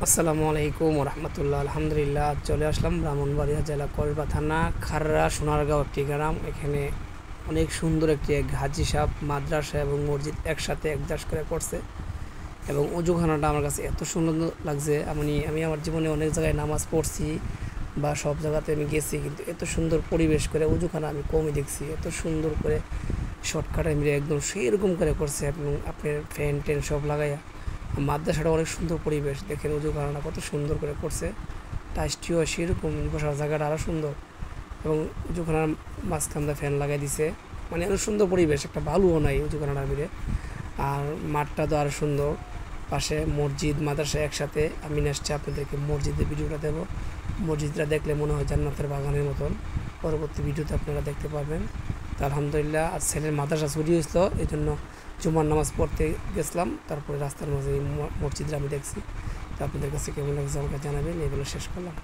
আসসালামু আলাইকুম রহমতুল্লাহ। আলহামদুলিল্লাহ, চলে আসলাম ব্রাহ্মণবাড়িয়া জেলা কসবা থানা খাররা সোনারগাঁও একটি গ্রাম। এখানে অনেক সুন্দর একটি হাজি সাহেব মাদ্রাসা এবং মসজিদ একসাথে একদাস করে করছে এবং অজুখানাটা আমার কাছে এত সুন্দর লাগছে। আমি আমার জীবনে অনেক জায়গায় নামাজ পড়ছি বা সব জায়গাতে আমি গেছি, কিন্তু এত সুন্দর পরিবেশ করে অজুখানা আমি কমই দেখছি। এত সুন্দর করে শর্টকাটে মিলে একদম সেরকম করে করছে এবং আপনার ফ্যান ট্যান সব লাগাইয়া। মাদ্রাসাটা অনেক সুন্দর পরিবেশ, দেখেন অজুখানাটা কত সুন্দর করে করছে। টাইসটিও সেরকম, বসার জায়গাটা আরও সুন্দর এবং অজুখানার মাঝখানটা ফ্যান লাগাই দিছে। মানে এত সুন্দর পরিবেশ, একটা ভালোও নাই অজুখানাটার মিলে। আর মাঠটা তো আরও সুন্দর, পাশে মসজিদ মাদ্রাসা একসাথে। আমি নেক্সটে আপনাদেরকে মসজিদের ভিডিওটা দেবো। মসজিদটা দেখলে মনে হয় জান্নাতের বাগানের মতন। পরবর্তী ভিডিওতে আপনারা দেখতে পাবেন। তো আলহামদুলিল্লাহ, আজ ছেলের মাদ্রাসা ছুটি হয়েছিল, এই জন্য জুমার নামাজ পড়তে গেছিলাম। তারপরে রাস্তার মাঝে মসজিদটা আমি দেখছি। তো আপনাদের কাছে কেমন লাগছে আমাকে জানাবেন। এগুলো শেষ করলাম।